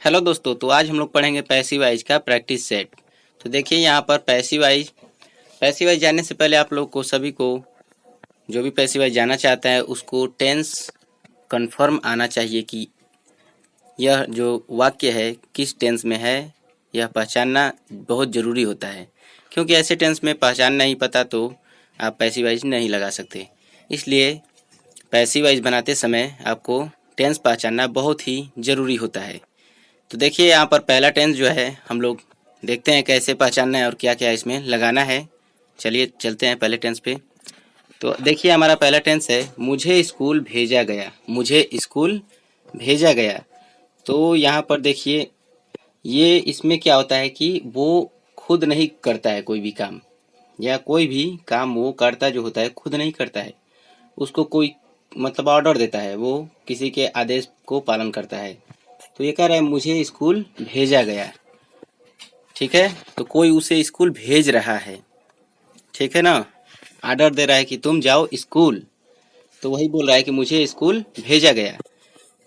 Hello दोस्तों, तो आज हम लोग पढ़ेंगे पैसिव वॉइस का प्रैक्टिस सेट। तो देखिए यहाँ पर पैसिव वॉइस जानने से पहले आप लोग को सभी को जो भी पैसिव वॉइस जानना चाहता है उसको टेंस कंफर्म आना चाहिए कि यह जो वाक्य है किस टेंस में है। यह पहचानना बहुत ज़रूरी होता है, क्योंकि ऐसे टेंस में पहचान नहीं पता तो आप पैसिव वॉइस नहीं लगा सकते। इसलिए पैसिव वॉइस बनाते समय आपको टेंस पहचानना बहुत ही ज़रूरी होता है। तो देखिए यहाँ पर पहला टेंस जो है हम लोग देखते हैं कैसे पहचानना है और क्या क्या इसमें लगाना है। चलिए चलते हैं पहले टेंस पे। तो देखिए हमारा पहला टेंस है मुझे स्कूल भेजा गया। मुझे स्कूल भेजा गया। तो यहाँ पर देखिए ये इसमें क्या होता है कि वो खुद नहीं करता है कोई भी काम, या कोई भी काम वो करता जो होता है खुद नहीं करता है, उसको कोई मतलब ऑर्डर देता है, वो किसी के आदेश को पालन करता है। तो ये कह रहा है मुझे स्कूल भेजा गया, ठीक है। तो कोई उसे स्कूल भेज रहा है, ठीक है ना, ऑर्डर दे रहा है कि तुम जाओ स्कूल। तो वही बोल रहा है कि मुझे स्कूल भेजा गया।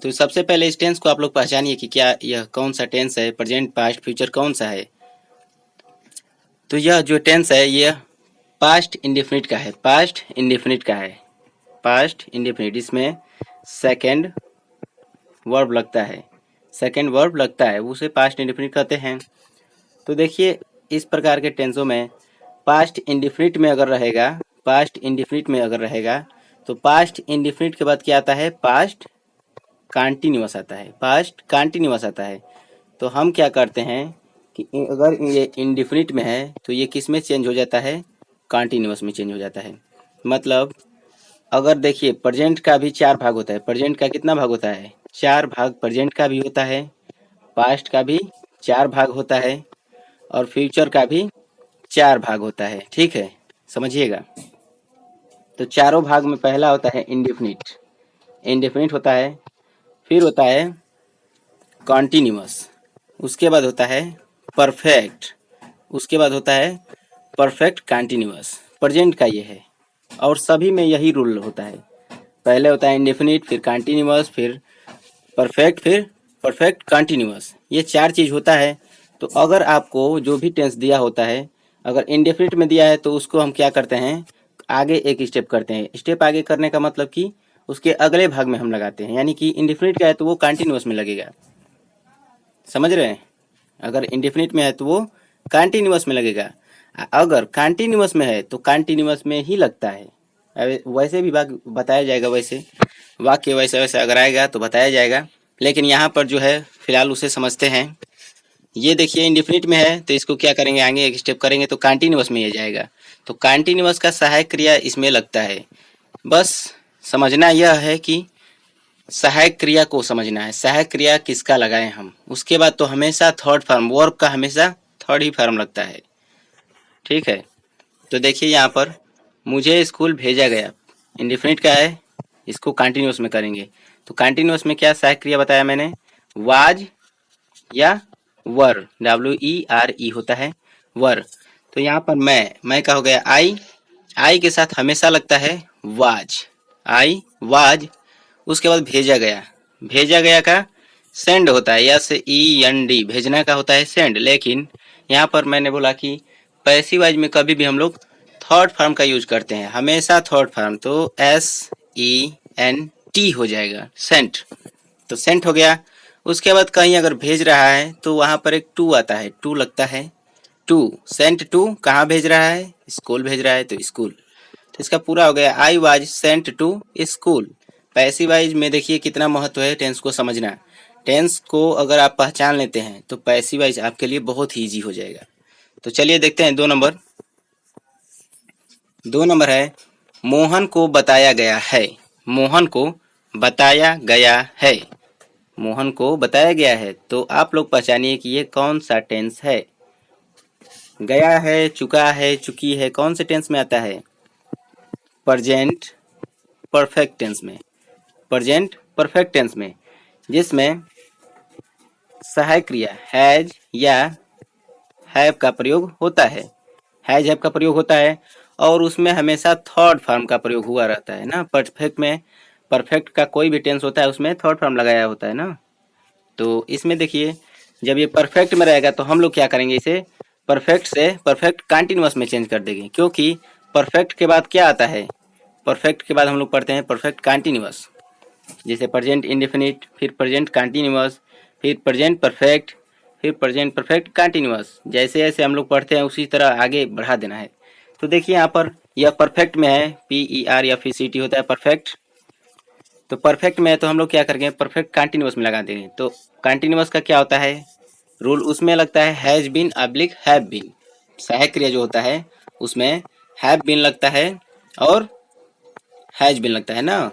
तो सबसे पहले इस टेंस को आप लोग पहचानिए कि क्या यह कौन सा टेंस है, प्रेजेंट पास्ट फ्यूचर कौन सा है। तो यह जो टेंस है यह पास्ट इंडेफिनिट का है। पास्ट इंडेफिनिट का है। पास्ट इंडेफिनिट, इसमें सेकंड वर्ब लगता है। सेकंड वर्ब लगता है उसे पास्ट इंडेफिनिट कहते हैं। तो देखिए इस प्रकार के टेंसों में पास्ट इंडेफिनिट में अगर रहेगा, पास्ट इंडेफिनिट में अगर रहेगा तो पास्ट इंडेफिनिट के बाद क्या आता है, पास्ट कंटीन्यूअस आता है। पास्ट कंटीन्यूअस आता है। तो हम क्या करते हैं कि अगर ये इंडेफिनिट में है तो ये किस में चेंज हो जाता है, कंटीन्यूअस में चेंज हो जाता है। मतलब अगर देखिए प्रेजेंट का भी 4 भाग होता है। प्रेजेंट का कितना भाग होता है, 4 भाग प्रेजेंट का भी होता है, पास्ट का भी 4 भाग होता है और फ्यूचर का भी 4 भाग होता है, ठीक है, समझिएगा। तो चारों भाग में पहला होता है इंडेफिनिट। इंडेफिनिट होता है, फिर होता है कॉन्टिन्यूअस, उसके बाद होता है परफेक्ट, उसके बाद होता है परफेक्ट कंटिन्यूअस। प्रेजेंट का ये है और सभी में यही रूल होता है। पहले होता है इंडेफिनिट, फिर कंटिन्यूअस, फिर परफेक्ट, फिर परफेक्ट कंटिन्यूअस। ये 4 चीज़ होता है। तो अगर आपको जो भी टेंस दिया होता है, अगर इंडेफिनिट में दिया है तो उसको हम क्या करते हैं, आगे एक स्टेप करते हैं। स्टेप आगे करने का मतलब कि उसके अगले भाग में हम लगाते हैं। यानी कि इंडेफिनिट का है तो वो कंटिन्यूअस में लगेगा, समझ रहे हैं। अगर इंडेफिनिट में है तो वो कंटिन्यूअस में लगेगा, अगर कंटिन्यूअस में है तो कंटिन्यूअस में ही लगता है। वैसे भी बताया जाएगा, वैसे वाक्य वैसे वैसे अगर आएगा तो बताया जाएगा, लेकिन यहाँ पर जो है फिलहाल उसे समझते हैं। ये देखिए इंडेफिनिट में है तो इसको क्या करेंगे, आगे एक स्टेप करेंगे तो कंटिन्यूअस में ये जाएगा। तो कंटिन्यूअस का सहायक क्रिया इसमें लगता है। बस समझना यह है कि सहायक क्रिया को समझना है, सहायक क्रिया किसका लगाएं हम। उसके बाद तो हमेशा थर्ड फॉर्म, वर्ब का हमेशा थर्ड ही फॉर्म लगता है, ठीक है। तो देखिए यहाँ पर मुझे स्कूल भेजा गया, इंडेफिनिट का है, इसको कंटिन्यूअस में करेंगे। तो कंटिन्यूअस में क्या सहायक क्रिया बताया मैंने, वाज या वर, WERE होता है वर। तो यहाँ पर मैं का हो गया आई के साथ हमेशा लगता है वाज, आई वाज। उसके बाद भेजा गया, भेजा गया का सेंड होता है, SEND, भेजना का होता है सेंड। लेकिन यहाँ पर मैंने बोला कि पैसिव वॉइस में कभी भी हम लोग थर्ड फॉर्म का यूज करते हैं, हमेशा थर्ड फॉर्म। तो SENT हो जाएगा, सेंट। तो सेंट हो गया। उसके बाद कहीं अगर भेज रहा है तो वहां पर एक टू आता है, टू लगता है, टू, सेंट टू। कहाँ भेज रहा है, स्कूल भेज रहा है तो स्कूल। तो इसका पूरा हो गया, I was sent to school. Passive voice में देखिए कितना महत्व है टेंस को समझना। टेंस को अगर आप पहचान लेते हैं तो पैसिव वॉइस आपके लिए बहुत ही ईजी हो जाएगा। तो चलिए देखते हैं 2 नंबर। 2 नंबर है मोहन को बताया गया है। मोहन को बताया गया है। मोहन को बताया गया है। तो आप लोग पहचानिए कि ये कौन सा टेंस है। गया है, चुका है, चुकी है, कौन से टेंस में आता है, प्रेजेंट परफेक्ट टेंस में। प्रेजेंट परफेक्ट टेंस में, जिसमें सहायक क्रिया हैज या हैव का प्रयोग होता है। हैज हैव का प्रयोग होता है और उसमें हमेशा थर्ड फॉर्म का प्रयोग हुआ रहता है ना। परफेक्ट में, परफेक्ट का कोई भी टेंस होता है उसमें थर्ड फॉर्म लगाया होता है ना। तो इसमें देखिए जब ये परफेक्ट में रहेगा तो हम लोग क्या करेंगे, इसे परफेक्ट से परफेक्ट कंटिन्यूअस में चेंज कर देंगे, क्योंकि परफेक्ट के बाद क्या आता है, परफेक्ट के बाद हम लोग पढ़ते हैं परफेक्ट कंटिन्यूअस। जैसे प्रेजेंट इंडेफिनिट, फिर प्रेजेंट कंटिन्यूअस, फिर प्रेजेंट परफेक्ट, फिर प्रेजेंट परफेक्ट कंटिन्यूअस। जैसे जैसे हम लोग पढ़ते हैं उसी तरह आगे बढ़ा देना है। तो देखिए यहाँ पर यह परफेक्ट में है, PER होता है परफेक्ट। तो परफेक्ट में है तो हम लोग क्या करेंगे, परफेक्ट कंटिन्यूअस में लगा देंगे। तो कंटिन्यूअस का क्या होता है रूल, उसमें लगता है हैज बीन अब्लिक हैव बीन। सहायक क्रिया जो होता है उसमें हैव बीन लगता है और हैज बीन लगता है ना,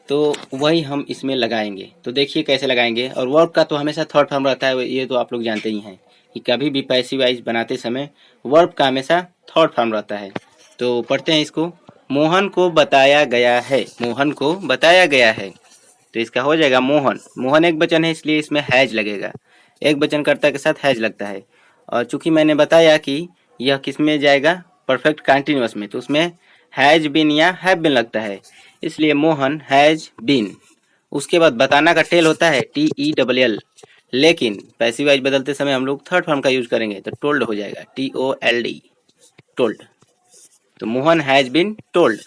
तो वही हम इसमें लगाएंगे। तो देखिए कैसे लगाएंगे। और वर्ब का तो हमेशा थर्ड फॉर्म रहता है, ये तो आप लोग जानते ही हैं कि कभी भी पैसिव वॉइस बनाते समय वर्ब का हमेशा थर्ड फॉर्म रहता है। तो पढ़ते हैं इसको। मोहन को बताया गया है, मोहन को बताया गया है, तो इसका हो जाएगा मोहन। मोहन एक वचन है इसलिए इसमें हैज लगेगा, एक वचनकर्ता के साथ हैज लगता है। और चूंकि मैंने बताया कि यह किस में जाएगा, परफेक्ट कंटिन्यूअस में, तो उसमें हैज बीन या हैव बीन लगता है, इसलिए मोहन हैज बीन। उसके बाद बताना का टेल होता है TELL, लेकिन पैसिव वॉइस बदलते समय हम लोग थर्ड फॉर्म का यूज करेंगे तो टोल्ड हो जाएगा, TOLD, टोल्ड। तो मोहन हैज बीन टोल्ड।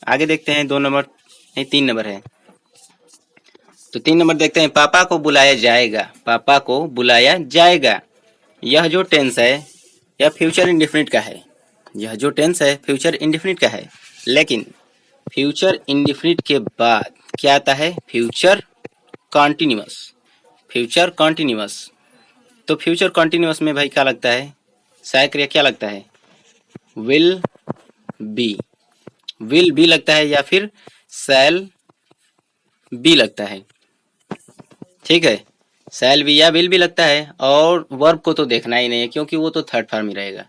आगे देखते हैं 2 नंबर, नहीं 3 नंबर है। तो 3 नंबर देखते हैं, पापा को बुलाया जाएगा, पापा को बुलाया जाएगा। यह जो टेंस है यह फ्यूचर इंडेफिनिट का है, यह जो टेंस है फ्यूचर इंडेफिनिट का है। लेकिन फ्यूचर इंडेफिनिट के बाद क्या आता है, फ्यूचर कॉन्टिन्यूअस, फ्यूचर कॉन्टिन्यूअस। तो फ्यूचर कॉन्टिन्यूअस में भाई क्या लगता है, सहायक क्रिया क्या लगता है, विल बी, विल बी लगता है या फिर शैल बी लगता है। ठीक है, शैल बी या विल भी लगता है। और वर्ब को तो देखना ही नहीं है क्योंकि वो तो थर्ड फॉर्म ही रहेगा।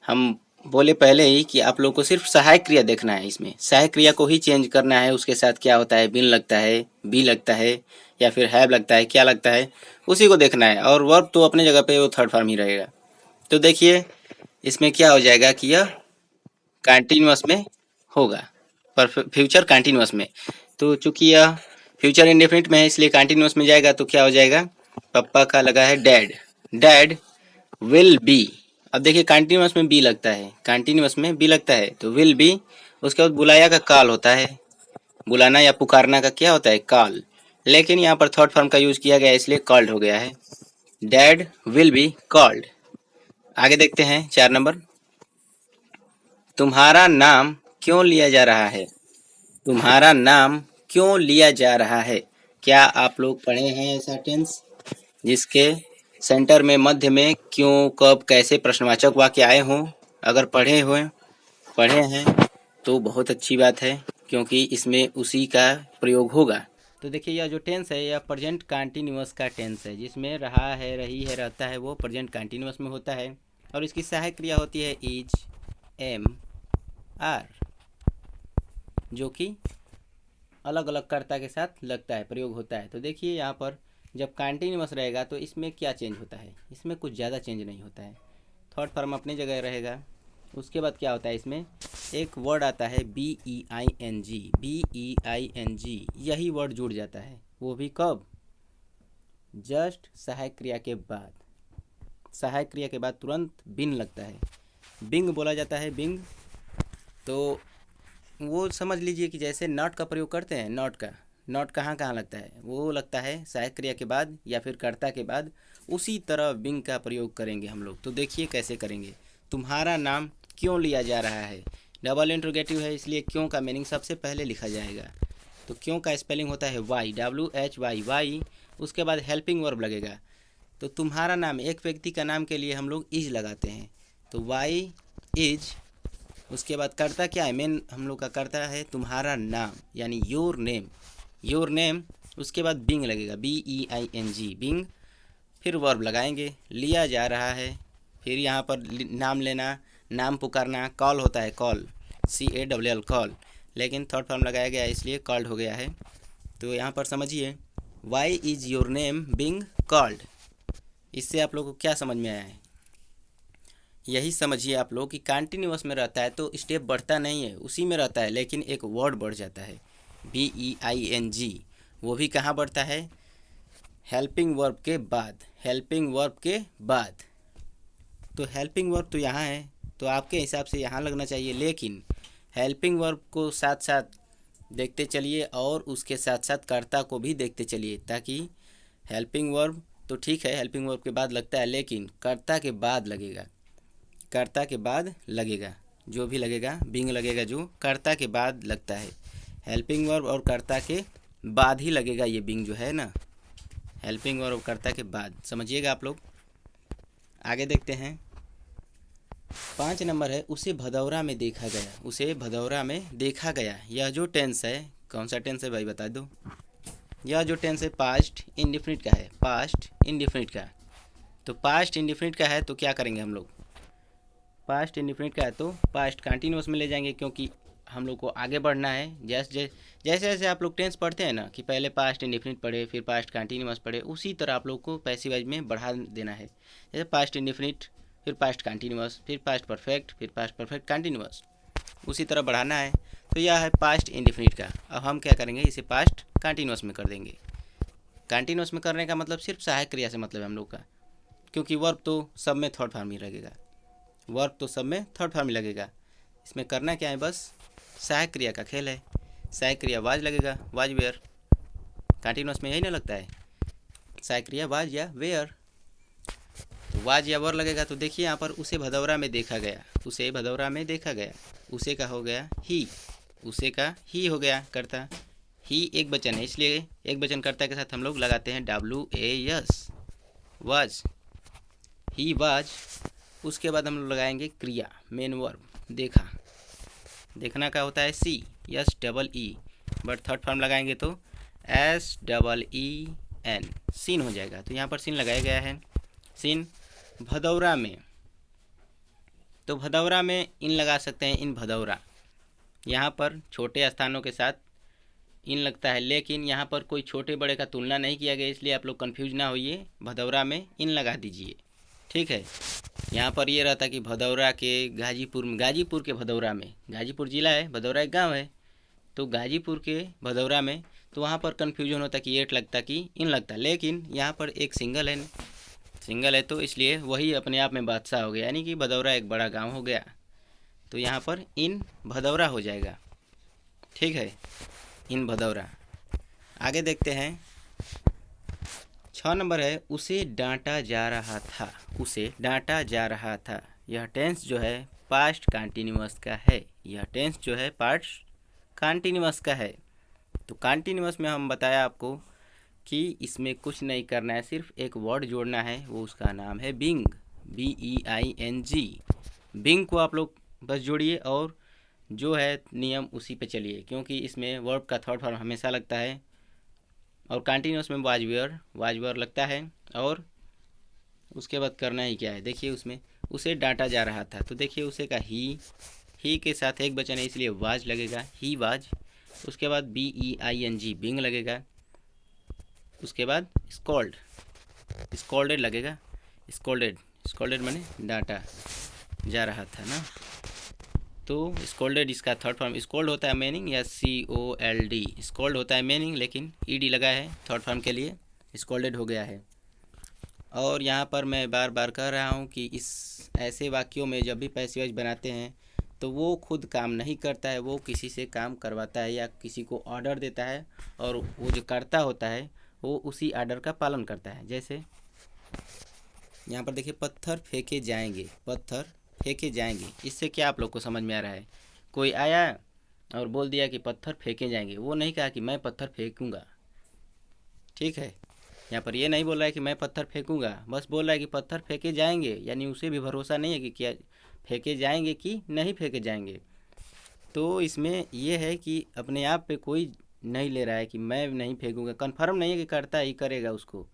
हम बोले पहले ही कि आप लोग को सिर्फ सहायक क्रिया देखना है, इसमें सहायक क्रिया को ही चेंज करना है, उसके साथ क्या होता है, बिन लगता है, बी लगता है या फिर हैव लगता है, क्या लगता है उसी को देखना है। और वर्ब तो अपने जगह पे वो थर्ड फॉर्म ही रहेगा। तो देखिए इसमें क्या हो जाएगा कि यह कंटिन्यूअस में होगा, पर फ्यूचर कंटिन्यूअस में। तो चूंकि यह फ्यूचर इंडेफिनिट में है इसलिए कंटिन्यूअस में जाएगा, तो क्या हो जाएगा, पापा का लगा है डैड, डैड विल बी। अब देखिए कंटिन्यूअस में बी लगता है, कंटिन्यूअस में बी लगता है तो विल बी। उसके बाद बुलाया का कॉल होता है, बुलाना या पुकारना का क्या होता है, कॉल। लेकिन यहाँ पर थर्ड फॉर्म का यूज किया गया इसलिए कॉल्ड हो गया है, डैड विल बी कॉल्ड। आगे देखते हैं 4 नंबर, तुम्हारा नाम क्यों लिया जा रहा है, तुम्हारा नाम क्यों लिया जा रहा है। क्या आप लोग पढ़े हैं ऐसा टेंस जिसके सेंटर में मध्य में क्यों, कब, कैसे प्रश्नवाचक वाक्य आए हों। अगर पढ़े हैं तो बहुत अच्छी बात है क्योंकि इसमें उसी का प्रयोग होगा। तो देखिए यह जो टेंस है यह प्रेजेंट कंटिन्यूअस का टेंस है, जिसमें रहा है, रही है, रहता है वो प्रेजेंट कंटिन्यूअस में होता है। और इसकी सहायक क्रिया होती है इज, एम, आर, जो कि अलग अलग कर्ता के साथ लगता है, प्रयोग होता है। तो देखिए यहाँ पर जब कंटिन्यूअस रहेगा तो इसमें क्या चेंज होता है, इसमें कुछ ज़्यादा चेंज नहीं होता है, थर्ड फॉर्म अपनी जगह रहेगा। उसके बाद क्या होता है, इसमें एक वर्ड आता है BEING, BEING, यही वर्ड जुड़ जाता है, वो भी कब, जस्ट सहायक क्रिया के बाद, सहायक क्रिया के बाद तुरंत बिन लगता है, बिंग बोला जाता है, बिंग। तो वो समझ लीजिए कि जैसे नॉट का प्रयोग करते हैं, नॉट का, नॉट कहाँ कहाँ लगता है, वो लगता है सहायक क्रिया के बाद या फिर कर्ता के बाद, उसी तरह बिंग का प्रयोग करेंगे हम लोग। तो देखिए कैसे करेंगे, तुम्हारा नाम क्यों लिया जा रहा है, डबल इंट्रोगेटिव है इसलिए क्यों का मीनिंग सबसे पहले लिखा जाएगा। तो क्यों का स्पेलिंग होता है वाई, WHY, वाई। उसके बाद हेल्पिंग वर्ब लगेगा। तो तुम्हारा नाम, एक व्यक्ति का नाम के लिए हम लोग इज लगाते हैं, तो वाई इज। उसके बाद कर्ता क्या है, मेन हम लोग का कर्ता है तुम्हारा नाम यानी योर नेम, योर नेम। उसके बाद बिंग लगेगा, BEING, बिंग। फिर वर्ब लगाएंगे, लिया जा रहा है, फिर यहाँ पर नाम लेना, नाम पुकारना, कॉल होता है कॉल, CALL, कॉल, लेकिन थर्ड फॉर्म लगाया गया इसलिए कॉल्ड हो गया है। तो यहाँ पर समझिए, why is your name being called. इससे आप लोग को क्या समझ में आया है, यही समझिए आप लोग कि कंटिन्यूअस में रहता है तो स्टेप बढ़ता नहीं है, उसी में रहता है, लेकिन एक वर्ड बढ़ जाता है BEING। वो भी कहाँ बढ़ता है, हेल्पिंग वर्ब के बाद, हेल्पिंग वर्ब के बाद। तो हेल्पिंग वर्ब तो यहाँ है, तो आपके हिसाब से यहाँ लगना चाहिए, लेकिन हेल्पिंग वर्ब को साथ साथ देखते चलिए और उसके साथ साथ कर्ता को भी देखते चलिए, ताकि हेल्पिंग वर्ब तो ठीक है, हेल्पिंग वर्ब के बाद लगता है, लेकिन कर्ता के बाद लगेगा, कर्ता के बाद लगेगा, जो भी लगेगा बिंग लगेगा, जो कर्ता के बाद लगता है। हेल्पिंग वर्ब और कर्ता के बाद ही लगेगा ये बिंग जो है ना, हेल्पिंग वर्ब और कर्ता के बाद, समझिएगा आप लोग। आगे देखते हैं। 5 नंबर है, उसे भदौरा में देखा गया, उसे भदौरा में देखा गया। यह जो टेंस है, कौन सा टेंस है भाई बता दो। यह जो टेंस है पास्ट इंडेफिनिट का है, पास्ट इंडेफिनिट का। तो पास्ट इंडेफिनिट का है तो क्या करेंगे हम लोग, पास्ट इंडेफिनिट का है तो पास्ट कंटिन्यूअस में ले जाएंगे, क्योंकि हम लोग को आगे बढ़ना है। जैसे जैसे आप लोग टेंस पढ़ते हैं ना, कि पहले पास्ट इंडेफिनिट पढ़े फिर पास्ट कंटिन्यूअस पढ़े, उसी तरह आप लोग को पैसिव वॉइस में बढ़ा देना है। जैसे पास्ट इंडेफिनिट, फिर पास्ट कंटिन्यूअस, फिर पास्ट परफेक्ट, फिर पास्ट परफेक्ट कंटिन्यूअस, उसी तरह बढ़ाना है। तो यह है पास्ट इंडेफिनिट का। अब हम क्या करेंगे, इसे पास्ट कंटिन्यूअस में कर देंगे। कंटिन्यूअस में करने का मतलब सिर्फ सहायक क्रिया से मतलब है हम लोग का, क्योंकि वर्ब तो सब में थर्ड फॉर्म ही लगेगा, वर्ब तो सब में थर्ड फॉर्म ही लगेगा। इसमें करना क्या है, बस सहायक क्रिया का खेल है। सहायक क्रिया वाज लगेगा, वाज वेयर, कंटिन्यूअस में यही ना लगता है, सहायक क्रिया वाज या वेयर, तो वाज या वर लगेगा। तो देखिए यहाँ पर उसे भदौरा में देखा गया, उसे भदौरा में देखा गया, उसे का हो गया ही, उसे का ही हो गया कर्ता। ही एक वचन है, इसलिए एक वचन कर्ता के साथ हम लोग लगाते हैं WAS, वाज, ही वाज। उसके बाद हम लोग लगाएंगे क्रिया, मेन वर्ब, देखा, देखना का होता है CSEE, बट थर्ड फॉर्म लगाएंगे तो SEEN, सीन हो जाएगा। तो यहाँ पर सीन लगाया गया है, सीन। भदौरा में, तो भदौरा में इन लगा सकते हैं, इन भदौरा, यहाँ पर छोटे स्थानों के साथ इन लगता है, लेकिन यहाँ पर कोई छोटे बड़े का तुलना नहीं किया गया, इसलिए आप लोग कंफ्यूज ना होइए, भदौरा में इन लगा दीजिए, ठीक है। यहाँ पर ये रहता कि भदौरा के गाजीपुर में, गाजीपुर के भदौरा में, गाजीपुर जिला है, भदौरा एक गांव है, तो गाजीपुर के भदौरा में, तो वहाँ पर कन्फ्यूजन होता कि एट लगता कि इन लगता, लेकिन यहाँ पर एक सिंगल है, सिंगल है, तो इसलिए वही अपने आप में बादशाह हो गया, यानी कि भदौरा एक बड़ा गांव हो गया, तो यहाँ पर इन भदौरा हो जाएगा, ठीक है, इन भदौरा। आगे देखते हैं। 6 नंबर है, उसे डांटा जा रहा था, उसे डांटा जा रहा था। यह टेंस जो है पास्ट कंटिन्यूअस का है, यह टेंस जो है पास्ट कंटिन्यूअस का है। तो कंटिन्यूअस में हम बताया आपको कि इसमें कुछ नहीं करना है, सिर्फ एक वर्ड जोड़ना है, वो उसका नाम है बिंग, BEING। बिंग को आप लोग बस जोड़िए और जो है नियम उसी पे चलिए, क्योंकि इसमें वर्ब का थर्ड फॉर्म हमेशा लगता है, और कंटिन्यूअस में वाज वेयर लगता है, और उसके बाद करना ही क्या है, देखिए उसमें उसे डांटा जा रहा था, तो देखिए उसे का ही के साथ एक वचन है, इसलिए वाज लगेगा, ही वाज। उसके बाद BEING, बिंग लगेगा। उसके बाद स्कॉल्ड, स्कॉल्डेड लगेगा, स्कॉल्डेड माने डांटा जा रहा था ना, तो स्कॉल्डेड इसका थर्ड फॉर्म, स्कॉल्ड होता है मीनिंग या COLD, स्कॉल्ड होता है मीनिंग, लेकिन ED लगा है थर्ड फॉर्म के लिए, स्कॉल्डेड हो गया है। और यहाँ पर मैं बार बार कह रहा हूँ कि इस ऐसे वाक्यों में जब भी पैसिव वॉइस बनाते हैं तो वो खुद काम नहीं करता है, वो किसी से काम करवाता है या किसी को ऑर्डर देता है, और वो जो करता होता है वो उसी ऑर्डर का पालन करता है। जैसे यहाँ पर देखिए, पत्थर फेंके जाएंगे, पत्थर फेंके जाएंगे, इससे क्या आप लोग को समझ में आ रहा है, कोई आया और बोल दिया कि पत्थर फेंके जाएंगे, वो नहीं कहा कि मैं पत्थर फेंकूंगा, ठीक है। यहाँ पर ये नहीं बोल रहा है कि मैं पत्थर फेंकूंगा, बस बोल रहा है कि पत्थर फेंके जाएंगे, यानी उसे भी भरोसा नहीं है कि क्या फेंके जाएंगे कि नहीं फेंके जाएंगे। तो इसमें यह है कि अपने आप पे कोई नहीं ले रहा है कि मैं नहीं फेंकूंगा, कन्फर्म नहीं है कि करता ही करेगा, उसको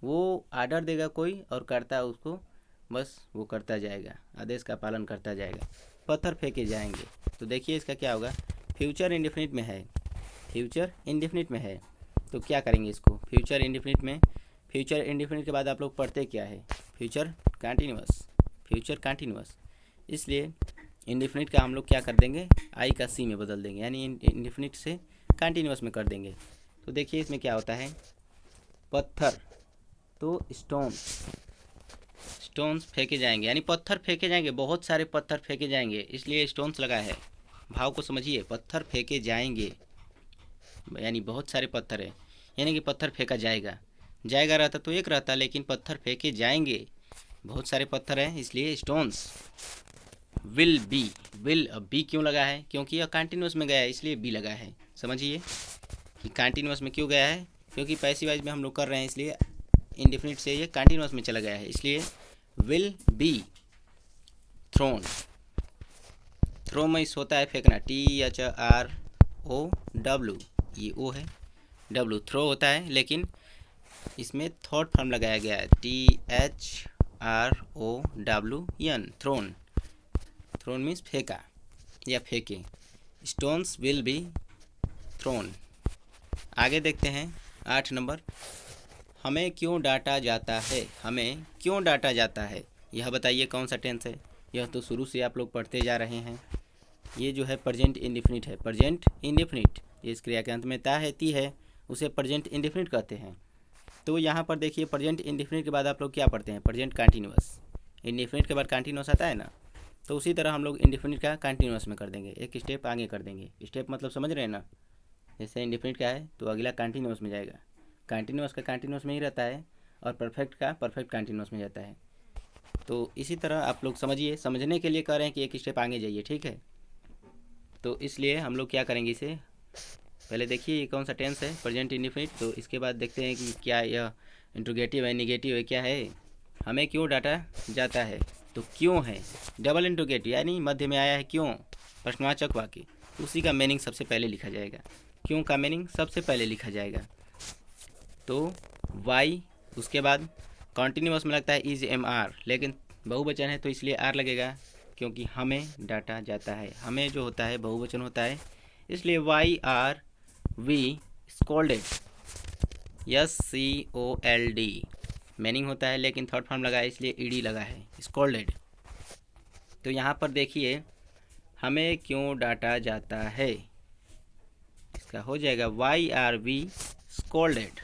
वो आर्डर देगा कोई और करता उसको, बस वो करता जाएगा, आदेश का पालन करता जाएगा। पत्थर फेंके जाएंगे, तो देखिए इसका क्या होगा, फ्यूचर इंडेफिनिट में है, फ्यूचर इंडेफिनिट में है, तो क्या करेंगे इसको, फ्यूचर इंडेफिनिट में, फ्यूचर इंडेफिनिट के बाद आप लोग पढ़ते क्या है, फ्यूचर कंटिन्यूअस, फ्यूचर कंटिन्यूअस, इसलिए इंडेफिनिट का हम लोग क्या कर देंगे, आई का सी में बदल देंगे, यानी इंडेफिनिट से कंटिन्यूअस में कर देंगे। तो देखिए इसमें क्या होता है, पत्थर, तो स्टोन्स फेंके जाएंगे, यानी पत्थर फेंके जाएंगे, बहुत सारे पत्थर फेंके जाएंगे, इसलिए स्टोन्स लगा है। भाव को समझिए, पत्थर फेंके जाएंगे यानी बहुत सारे पत्थर है, यानी कि पत्थर फेंका जाएगा। जाएगा रहता तो एक रहता, लेकिन पत्थर फेंके जाएंगे, बहुत सारे पत्थर हैं, इसलिए स्टोन्स। विल बी, विल अब बी क्यों लगा है, क्योंकि यह कंटिन्यूस में गया है, इसलिए बी लगा है। समझिए कि कंटिन्यूस में क्यों गया है, क्योंकि पैसिव वॉइस में हम लोग कर रहे हैं, इसलिए इंडेफिनिट से ये कंटिन्यूस में चला गया है, इसलिए विल बी थ्रोन। थ्रो में होता है फेंकना, THROW, ये ओ है, W थ्रो होता है, लेकिन इसमें थर्ड फॉर्म लगाया गया है, THROWN, थ्रोन। थ्रोन मीन्स फेंका या फेंके। Stones will be thrown. आगे देखते हैं 8 नंबर, हमें क्यों डांटा जाता है, हमें क्यों डांटा जाता है, यह बताइए कौन सा टेंस है। यह तो शुरू से आप लोग पढ़ते जा रहे हैं। ये जो है प्रेजेंट इंडेफिनिट है, प्रेजेंट इंडेफिनिट, ये इस क्रिया के अंत में ता है, ती है, उसे प्रेजेंट इंडेफिनिट कहते हैं। तो यहाँ पर देखिए प्रेजेंट इंडेफिनिट के बाद आप लोग क्या पढ़ते हैं, प्रेजेंट कंटिन्यूअस। इंडेफिनिट के बाद कंटिन्यूअस आता है ना, तो उसी तरह हम लोग इंडेफिनिट का कंटिन्यूअस में कर देंगे, एक स्टेप आगे कर देंगे। स्टेप मतलब समझ रहे हैं ना, जैसे इंडेफिनिट का है तो अगला कंटिन्यूअस में जाएगा, कंटिन्यूअस का कंटिन्यूअस में ही रहता है, और परफेक्ट का परफेक्ट कंटिन्यूअस में जाता है। तो इसी तरह आप लोग समझिए, समझने के लिए कह रहे हैं कि एक स्टेप आगे जाइए, ठीक है। तो इसलिए हम लोग क्या करेंगे, इसे पहले देखिए ये कौन सा टेंस है, प्रेजेंट इंडेफिनिट। तो इसके बाद देखते हैं कि क्या यह इंट्रोगेटिव है, निगेटिव है, क्या है। हमें क्यों डांटा जाता है, तो क्यों है डबल इंट्रोगेटिव, यानी मध्य में आया है क्यों, प्रश्नवाचक वाक्य, उसी का मीनिंग सबसे पहले लिखा जाएगा, क्यों का मीनिंग सबसे पहले लिखा जाएगा। तो वाई, उसके बाद कॉन्टिन्यूअस में लगता है इज MR, लेकिन बहुवचन है तो इसलिए आर लगेगा, क्योंकि हमें डांटा जाता है, हमें जो होता है बहुवचन होता है, इसलिए why are we scolded, SCOLD meaning होता है, लेकिन थर्ड फॉर्म लगा है इसलिए ईडी लगा है, स्कोल्डेड। तो यहाँ पर देखिए हमें क्यों डांटा जाता है, इसका हो जाएगा वाई आर वी स्कोल्डेड।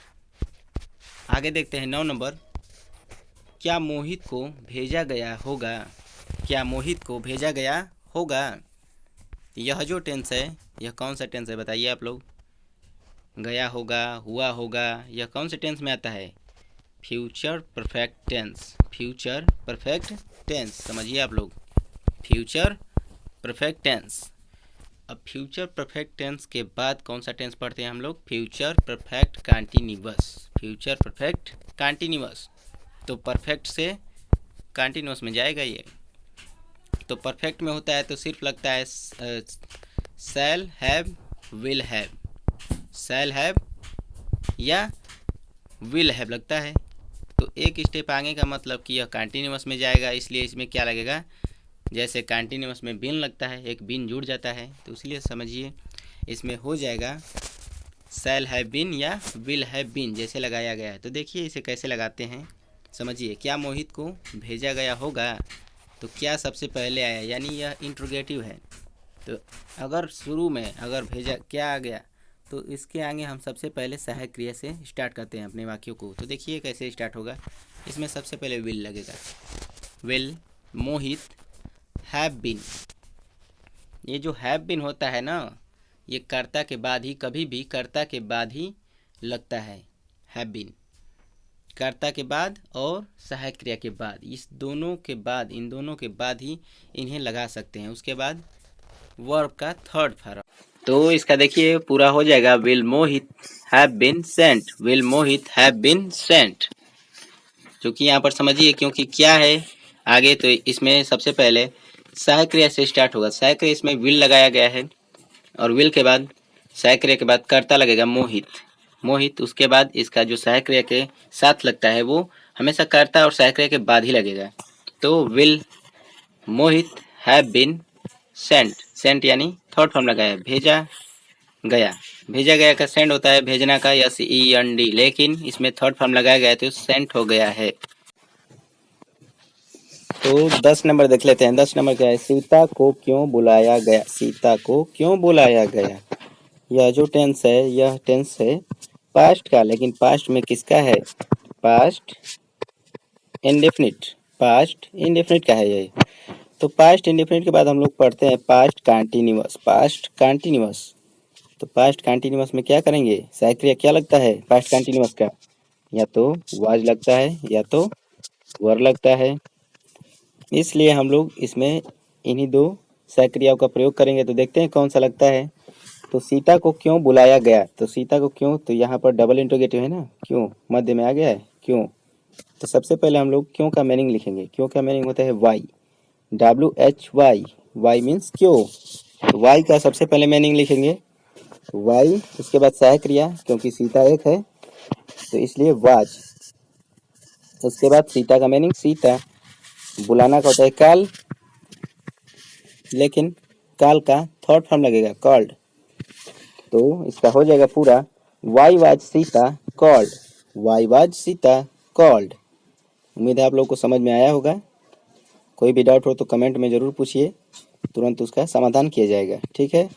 आगे देखते हैं 9 नंबर, क्या मोहित को भेजा गया होगा, क्या मोहित को भेजा गया होगा। यह जो टेंस है यह कौन सा टेंस है बताइए आप लोग, गया होगा, हुआ होगा, यह कौन से टेंस में आता है, future perfect tense, future perfect tense, समझिए आप लोग, फ्यूचर परफेक्ट टेंस। अब फ्यूचर परफेक्ट टेंस के बाद कौन सा टेंस पढ़ते हैं हम लोग, future perfect continuous, future perfect continuous. तो परफेक्ट से कंटिन्यूअस में जाएगा ये। तो परफेक्ट में होता है तो सिर्फ लगता है shall have, will have, shall have या विल हैव लगता है। तो एक स्टेप आगे का मतलब कि यह कंटिन्यूअस में जाएगा, इसलिए इसमें क्या लगेगा, जैसे कंटिन्यूअस में बिन लगता है, एक बिन जुड़ जाता है, तो इसलिए समझिए इसमें हो जाएगा शैल हैव बिन या विल हैव बिन जैसे लगाया गया है। तो देखिए इसे कैसे लगाते हैं, समझिए, क्या मोहित को भेजा गया होगा, तो क्या सबसे पहले आया, यानी यह इंट्रोगेटिव है। तो अगर शुरू में अगर भेजा क्या आ गया तो इसके आगे हम सबसे पहले सहायक क्रिया से स्टार्ट करते हैं अपने वाक्यों को। तो देखिए कैसे स्टार्ट होगा, इसमें सबसे पहले विल लगेगा, विल मोहित हैव बीन। ये जो हैव बीन होता है ना, ये कर्ता के बाद ही, कभी भी कर्ता के बाद ही लगता है, हैव बीन कर्ता के बाद और सहायक क्रिया के बाद, इस दोनों के बाद, इन दोनों के बाद ही इन्हें लगा सकते हैं। उसके बाद वर्ब का थर्ड फॉर्म, तो इसका देखिए पूरा हो जाएगा, will Mohit have been sent, will Mohit have been sent. क्योंकि यहाँ पर समझिए, क्योंकि क्या है आगे, तो इसमें सबसे पहले सहायक क्रिया से स्टार्ट होगा, सहायक क्रिया इसमें विल लगाया गया है, और विल के बाद सहायक क्रिया के बाद कर्ता लगेगा मोहित, मोहित, उसके बाद इसका जो सहायक क्रिया के साथ लगता है वो हमेशा कर्ता और सहायक क्रिया के बाद ही लगेगा। तो will Mohit have been sent, sent यानी थर्ड फॉर्म लगाया, भेजा गया, भेजा गया का सेंड होता है भेजना का, SEND, लेकिन इसमें थर्ड फॉर्म लगाया गया तो सेंट हो गया है। तो 10 नंबर देख लेते हैं। 10 नंबर क्या है, सीता को क्यों बुलाया गया, सीता को क्यों बुलाया गया। यह जो टेंस है यह टेंस है पास्ट का, लेकिन पास्ट में किसका है? पास्ट इंडेफिनिट, पास्ट इंडेफिनिट का है ये। तो पास्ट इंडेफिनिट के बाद हम लोग पढ़ते हैं पास्ट कंटीन्यूअस। पास्ट कंटीन्यूअस, तो पास्ट कंटीन्यूअस में क्या करेंगे? सहायक क्रिया क्या लगता है पास्ट कंटीन्यूअस का? या तो वाज लगता है या तो वर लगता है। इसलिए हम लोग इसमें इन्हीं दो सहायक क्रियाओं का प्रयोग करेंगे। तो देखते हैं कौन सा लगता है। तो सीता को क्यों बुलाया गया? तो सीता को क्यों, तो यहाँ पर डबल इंट्रोगेटिव है ना, क्यों मध्य में आ गया है, क्यों। तो सबसे पहले हम लोग क्यों का मीनिंग लिखेंगे। क्यों का मीनिंग होता है वाई, WHY, वाई मीन्स क्यों। तो वाई का सबसे पहले मीनिंग लिखेंगे वाई, उसके बाद सहायक क्रिया, क्योंकि सीता एक है तो इसलिए वाज। उसके बाद सीता का मीनिंग सीता, बुलाना का होता है काल, लेकिन काल का थर्ड फॉर्म लगेगा कॉल्ड। तो इसका हो जाएगा पूरा why was Sita called, why was Sita called. उम्मीद है आप लोगों को समझ में आया होगा। कोई भी डाउट हो तो कमेंट में ज़रूर पूछिए, तुरंत उसका समाधान किया जाएगा। ठीक है।